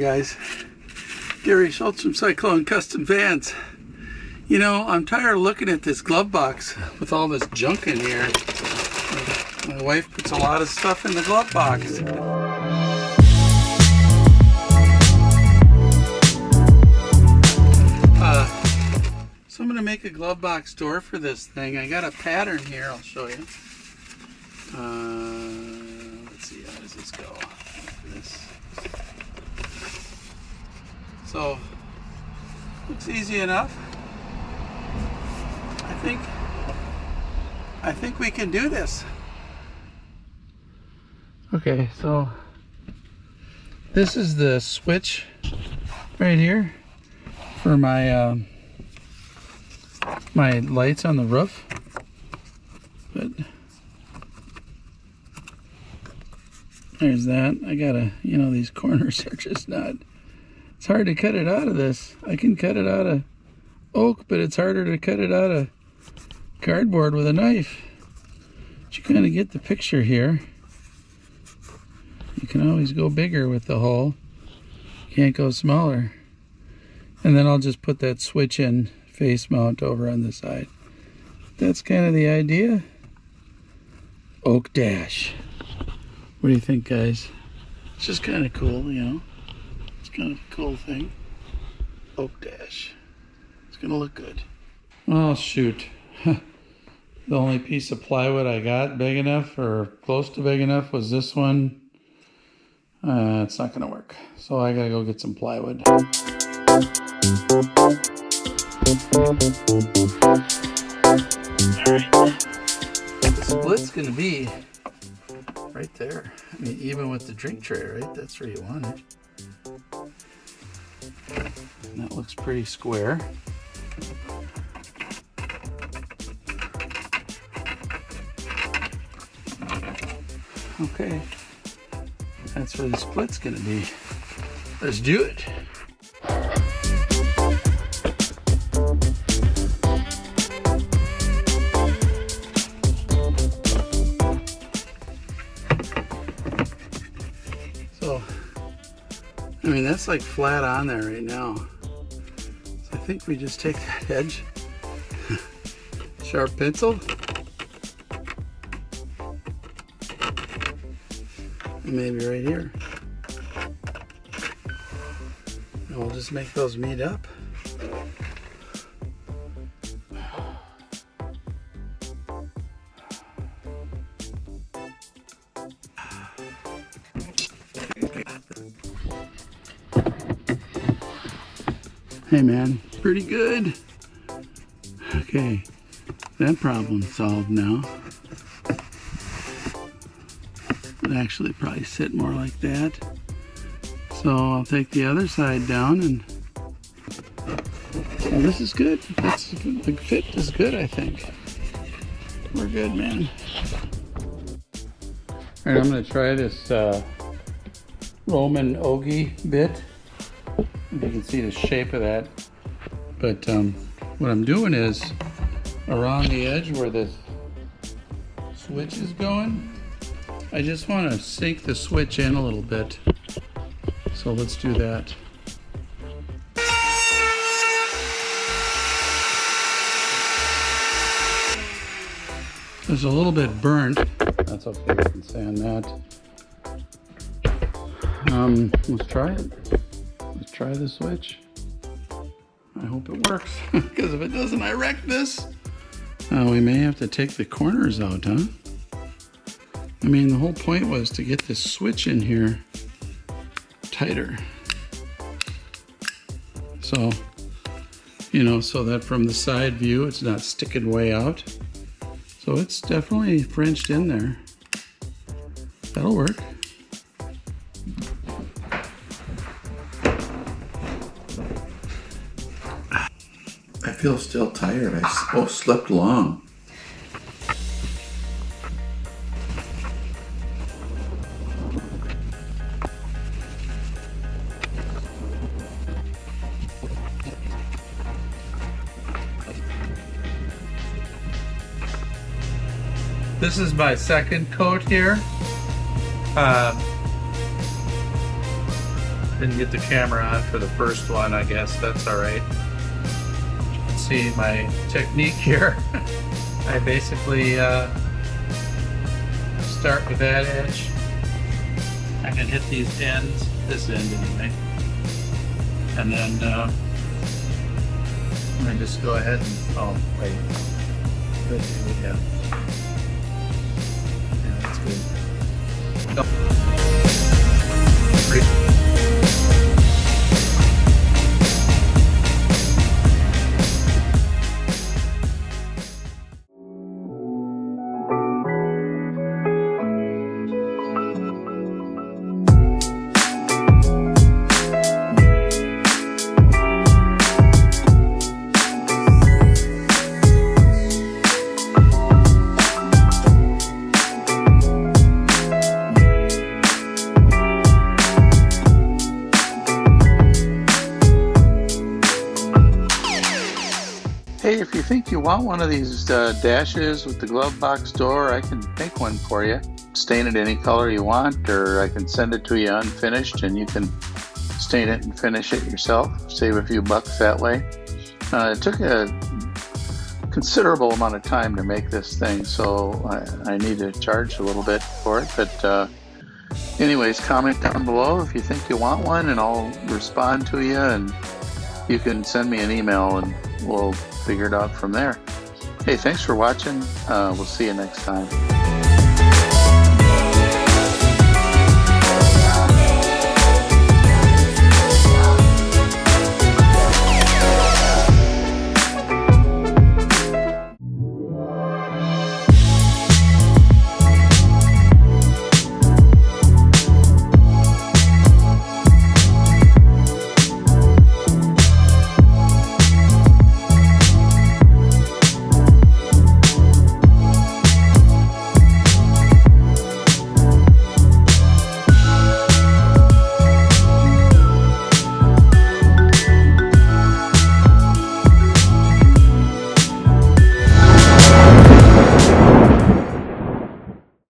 guys, Gary Schultz from Cyclone Custom Vans. You know, I'm tired of looking at this glove box with all this junk in here. My wife puts a lot of stuff in the glove box. So I'm going to make a glove box door for this thing. I got a pattern here, I'll show you. Let's see, how does this go? This. So, looks easy enough. I think we can do this. Okay, so this is the switch right here for my my lights on the roof. But there's that. I gotta, you know, these corners are just not, it's hard to cut it out of this. I can cut it out of oak, but it's harder to cut it out of cardboard with a knife. But you kind of get the picture here. You can always go bigger with the hole. Can't go smaller. And then I'll just put that switch in face mount over on the side. That's kind of the idea. Oak dash. What do you think, guys? It's just kind of cool, you know. It's kind of a cool thing. Oak dash. It's gonna look good. Oh shoot. The only piece of plywood I got big enough or close to big enough was this one. It's not gonna work. So I gotta go get some plywood. Alright. The split's gonna be right there. I mean, even with the drink tray, right? That's where you want it. And that looks pretty square. Okay. That's where the split's gonna be. Let's do it. So, I mean, that's like flat on there right now. So I think we just take that edge, sharp pencil, and maybe right here. And we'll just make those meet up. Hey man, pretty good. Okay, that problem's solved now. Would actually probably sit more like that. So I'll take the other side down and well, this is good. That's the fit is good, I think. We're good, man. All right, I'm gonna try this Roman Ogie bit. You can see the shape of that, but what I'm doing is around the edge where this switch is going, I just want to sink the switch in a little bit. So let's do that. There's a little bit burnt. That's okay, we can sand that. Let's try it. Let's try the switch. I hope it works, because if it doesn't, I wreck this. We may have to take the corners out, huh? I mean, the whole point was to get this switch in here tighter. So, you know, so that from the side view, it's not sticking way out. So it's definitely Frenched in there. That'll work. I feel still tired. I slept long. This is my second coat here. Didn't get the camera on for the first one, I guess. That's all right. Let's see my technique here. I basically start with that edge. I can hit these ends, this end anyway. And then I just go ahead and, oh, wait. Good, yeah. Yeah, that's good. No. Hey, if you think you want one of these dashes with the glove box door, I can make one for you. Stain it any color you want, or I can send it to you unfinished and you can stain it and finish it yourself. Save a few bucks that way. It took a considerable amount of time to make this thing, so I need to charge a little bit for it. But anyways, comment down below if you think you want one and I'll respond to you, and you can send me an email and we'll figure it out from there. Hey, thanks for watching. We'll see you next time.